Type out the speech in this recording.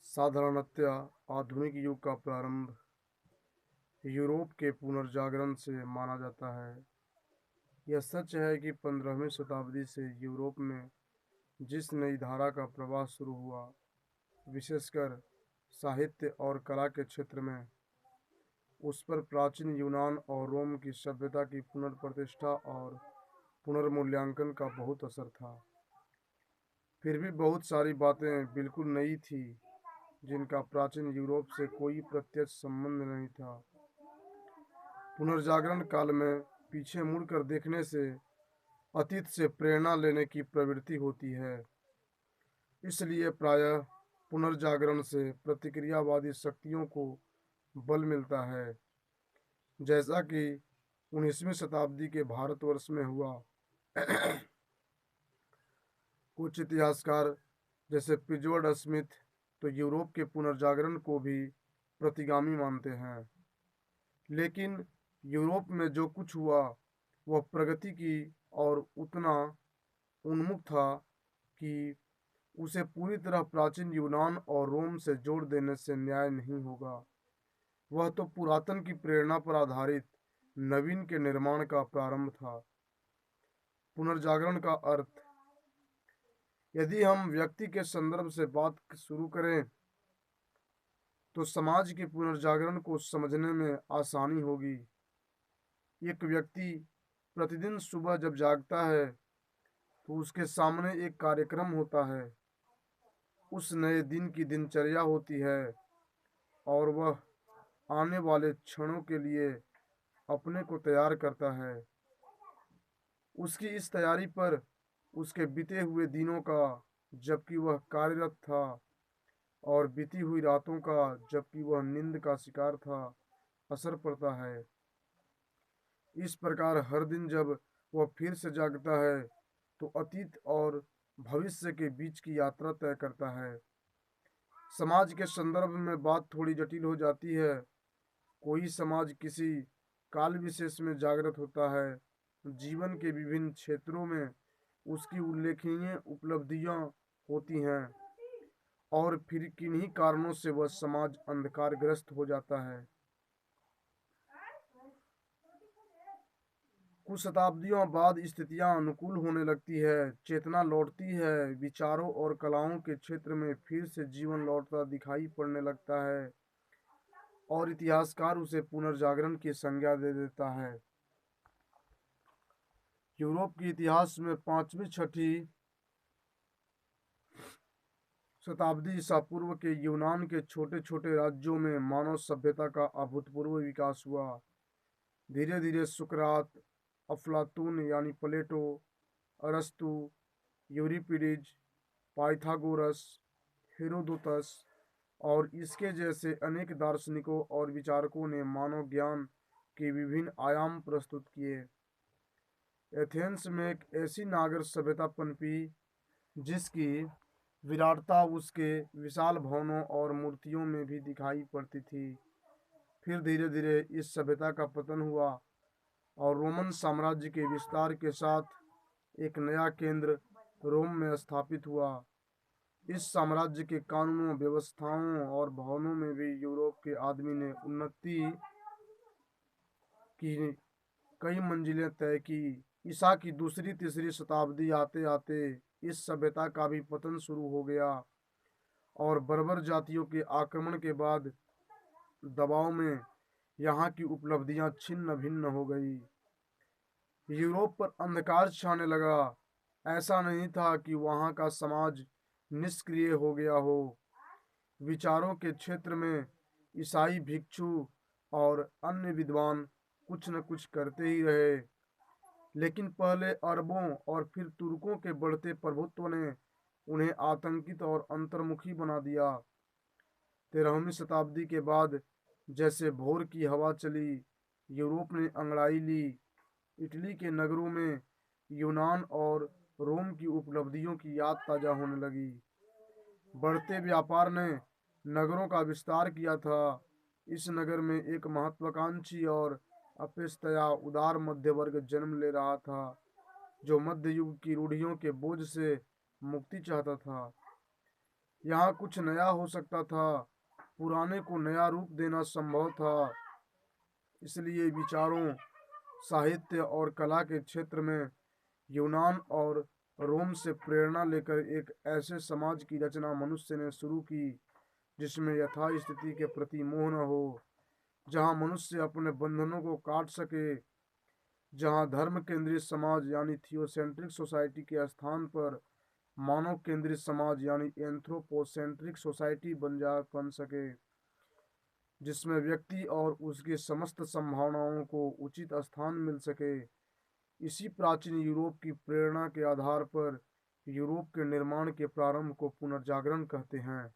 साधारणतया आधुनिक युग का प्रारंभ यूरोप के पुनर्जागरण से माना जाता है। यह सच है कि 15वीं शताब्दी से यूरोप में जिस नई धारा का प्रवाह शुरू हुआ, विशेषकर साहित्य और कला के क्षेत्र में, उस पर प्राचीन यूनान और रोम की सभ्यता की पुनर्प्रतिष्ठा और पुनर्मूल्यांकन का बहुत असर था। फिर भी बहुत सारी बातें बिल्कुल नई थी जिनका प्राचीन यूरोप से कोई प्रत्यक्ष संबंध नहीं था। पुनर्जागरण काल में पीछे मुड़कर देखने से अतीत से प्रेरणा लेने की प्रवृत्ति होती है। इसलिए प्रायः पुनर्जागरण से प्रतिक्रियावादी शक्तियों को बल मिलता है, जैसा कि 19वीं शताब्दी के भारतवर्ष में हुआ। कुछ इतिहासकार जैसे पिजवर्ड स्मिथ तो यूरोप के पुनर्जागरण को भी प्रतिगामी मानते हैं। लेकिन यूरोप में जो कुछ हुआ वह प्रगति की और उतना उन्मुख था कि उसे पूरी तरह प्राचीन यूनान और रोम से जोड़ देने से न्याय नहीं होगा। वह तो पुरातन की प्रेरणा पर आधारित नवीन के निर्माण का प्रारंभ था। पुनर्जागरण का अर्थ, यदि हम व्यक्ति के संदर्भ से बात शुरू करें तो समाज के पुनर्जागरण को समझने में आसानी होगी। एक व्यक्ति प्रतिदिन सुबह जब जागता है तो उसके सामने एक कार्यक्रम होता है। उस नए दिन की दिनचर्या होती है और वह आने वाले क्षणों के लिए अपने को तैयार करता है। उसकी इस तैयारी पर उसके बीते हुए दिनों का, जबकि वह कार्यरत था, और बीती हुई रातों का, जबकि वह नींद का शिकार था, असर पड़ता है। इस प्रकार हर दिन जब वह फिर से जागता है तो अतीत और भविष्य के बीच की यात्रा तय करता है। समाज के संदर्भ में बात थोड़ी जटिल हो जाती है। कोई समाज किसी काल विशेष में जागृत होता है, जीवन के विभिन्न क्षेत्रों में उसकी उल्लेखनीय उपलब्धियां होती हैं, और फिर किन्हीं कारणों से वह समाज अंधकारग्रस्त हो जाता है। कुछ शताब्दियों बाद स्थितियां अनुकूल होने लगती है, चेतना लौटती है, विचारों और कलाओं के क्षेत्र में फिर से जीवन लौटता दिखाई पड़ने लगता है, और इतिहासकार उसे पुनर्जागरण की संज्ञा दे देता है। यूरोप के इतिहास में 5वीं-6वीं शताब्दी ईसा पूर्व के यूनान के छोटे छोटे राज्यों में मानव सभ्यता का अभूतपूर्व विकास हुआ। धीरे धीरे सुकरात, अफलातून यानी प्लेटो, अरस्तु, यूरिपिडीज, पाइथागोरस, हेरोदोतस और इसके जैसे अनेक दार्शनिकों और विचारकों ने मानव ज्ञान के विभिन्न आयाम प्रस्तुत किए। एथेंस में एक ऐसी नागर सभ्यता पनपी जिसकी विराटता उसके विशाल भवनों और मूर्तियों में भी दिखाई पड़ती थी। फिर धीरे धीरे इस सभ्यता का पतन हुआ और रोमन साम्राज्य के विस्तार के साथ एक नया केंद्र रोम में स्थापित हुआ। इस साम्राज्य के कानूनों, व्यवस्थाओं और भवनों में भी यूरोप के आदमी ने उन्नति की कई मंजिलें तय की। ईसा की दूसरी तीसरी शताब्दी आते आते इस सभ्यता का भी पतन शुरू हो गया, और बर्बर जातियों के आक्रमण के बाद दबाव में यहाँ की उपलब्धियां छिन्न भिन्न हो गई। यूरोप पर अंधकार छाने लगा। ऐसा नहीं था कि वहाँ का समाज निष्क्रिय हो गया हो। विचारों के क्षेत्र में ईसाई भिक्षु और अन्य विद्वान कुछ न कुछ करते ही रहे, लेकिन पहले अरबों और फिर तुर्कों के बढ़ते प्रभुत्व ने उन्हें आतंकित और अंतर्मुखी बना दिया। 13वीं शताब्दी के बाद जैसे भोर की हवा चली, यूरोप ने अंगड़ाई ली। इटली के नगरों में यूनान और रोम की उपलब्धियों की याद ताजा होने लगी। बढ़ते व्यापार ने नगरों का विस्तार किया था। इस नगर में एक महत्वाकांक्षी और अपेक्षाया उदार मध्य वर्ग जन्म ले रहा था, जो मध्य युग की रूढ़ियों के बोझ से मुक्ति चाहता था। यहाँ कुछ नया हो सकता था, पुराने को नया रूप देना संभव था। इसलिए विचारों, साहित्य और कला के क्षेत्र में यूनान और रोम से प्रेरणा लेकर एक ऐसे समाज की रचना मनुष्य ने शुरू की जिसमें यथास्थिति के प्रति मोह न हो, जहाँ मनुष्य अपने बंधनों को काट सके, जहाँ धर्म केंद्रित समाज यानी थियोसेंट्रिक सोसाइटी के स्थान पर मानव केंद्रित समाज यानी एंथ्रोपोसेंट्रिक सोसाइटी बन सके, जिसमें व्यक्ति और उसकी समस्त संभावनाओं को उचित स्थान मिल सके। इसी प्राचीन यूरोप की प्रेरणा के आधार पर यूरोप के निर्माण के प्रारंभ को पुनर्जागरण कहते हैं।